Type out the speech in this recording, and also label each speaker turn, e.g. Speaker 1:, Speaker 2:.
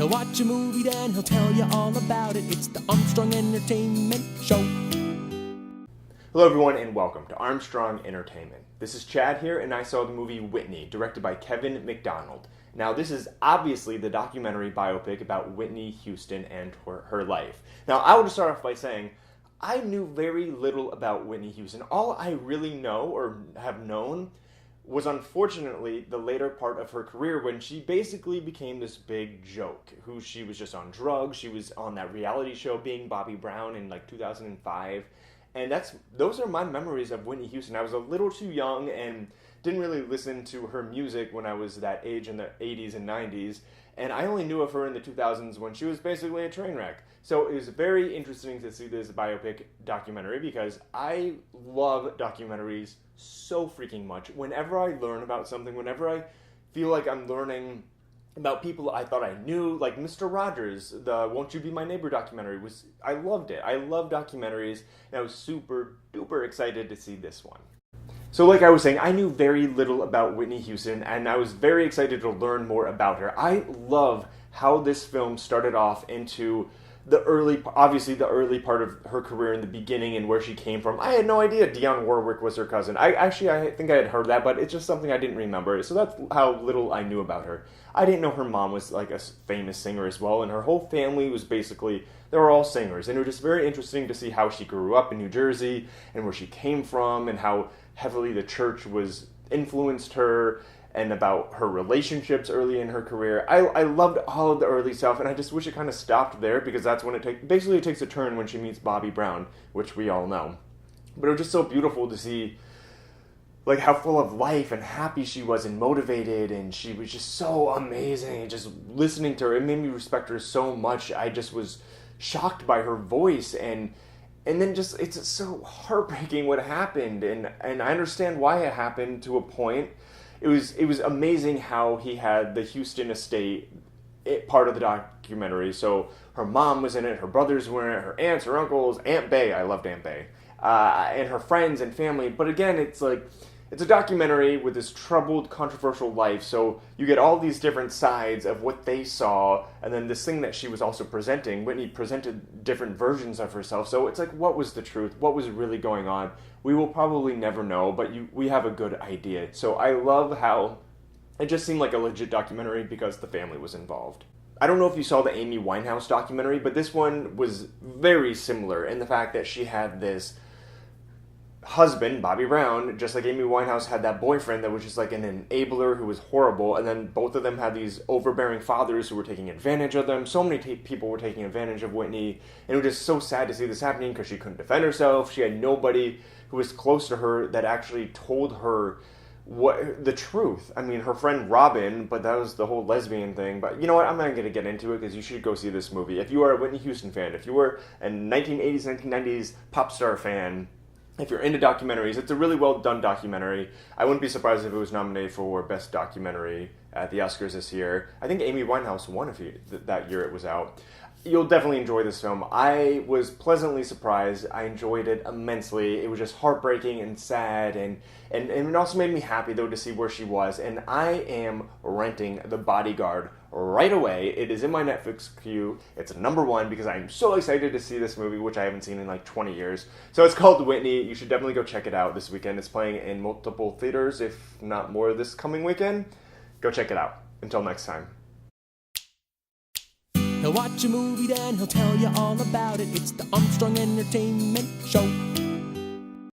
Speaker 1: He'll watch a movie, then he'll tell you all about it. It's the Armstrong Entertainment Show.
Speaker 2: Hello everyone and welcome to Armstrong Entertainment. This is Chad here and I saw the movie Whitney, directed by Kevin McDonald. Now this is obviously the documentary biopic about Whitney Houston and her life. Now I will just start off by saying I knew very little about Whitney Houston. All I really know or have known was unfortunately the later part of her career when she basically became this big joke. She was just on drugs, she was on that reality show Being Bobby Brown in like 2005. And those are my memories of Whitney Houston. I was a little too young and didn't really listen to her music when I was that age in the 80s and 90s. And I only knew of her in the 2000s when she was basically a train wreck. So it was very interesting to see this biopic documentary because I love documentaries so freaking much. Whenever I learn about something, whenever I feel like I'm learning about people I thought I knew, like Mr. Rogers, the Won't You Be My Neighbor documentary, I loved it. I love documentaries, and I was super duper excited to see this one. So like I was saying, I knew very little about Whitney Houston, and I was very excited to learn more about her. I love how this film started off into the early part of her career in the beginning and where she came from. I had no idea Dionne Warwick was her cousin. I think I had heard that, but it's just something I didn't remember. So that's how little I knew about her. I didn't know her mom was like a famous singer as well, and her whole family was basically, they were all singers. And it was just very interesting to see how she grew up in New Jersey and where she came from and how heavily the church influenced her and about her relationships early in her career. I loved all of the early stuff, and I just wish it kind of stopped there because that's when it takes a turn when she meets Bobby Brown, which we all know. But it was just so beautiful to see like how full of life and happy she was and motivated, and she was just so amazing. And just listening to her, it made me respect her so much. I just was shocked by her voice, and then just it's so heartbreaking what happened, and I understand why it happened to a point. It was amazing how he had the Houston estate part of the documentary. So her mom was in it, her brothers were in it, her aunts, her uncles, Aunt Bay, I loved Aunt Bay, and her friends and family. But again, it's a documentary with this troubled, controversial life, so you get all these different sides of what they saw, and then this thing that she was also presenting. Whitney presented different versions of herself, so it's like, what was the truth? What was really going on? We will probably never know, but we have a good idea. So I love how it just seemed like a legit documentary because the family was involved. I don't know if you saw the Amy Winehouse documentary, but this one was very similar in the fact that she had this husband, Bobby Brown, just like Amy Winehouse had that boyfriend that was just like an enabler who was horrible, and then both of them had these overbearing fathers who were taking advantage of them. So many people were taking advantage of Whitney, and it was just so sad to see this happening because she couldn't defend herself. She had nobody who was close to her that actually told her the truth. I mean, her friend Robin, but that was the whole lesbian thing. But you know what? I'm not going to get into it because you should go see this movie. If you are a Whitney Houston fan, if you were a 1980s, 1990s pop star fan, if you're into documentaries, it's a really well done documentary. I wouldn't be surprised if it was nominated for Best Documentary at the Oscars this year. I think Amy Winehouse won that year it was out. You'll definitely enjoy this film. I was pleasantly surprised. I enjoyed it immensely. It was just heartbreaking and sad, and it also made me happy, though, to see where she was. And I am renting The Bodyguard right away. It is in my Netflix queue. It's number one because I'm so excited to see this movie, which I haven't seen in like 20 years. So it's called Whitney. You should definitely go check it out this weekend. It's playing in multiple theaters, if not more, this coming weekend. Go check it out. Until next time.
Speaker 1: He'll watch a movie, then he'll tell you all about it. It's the Armstrong Entertainment Show.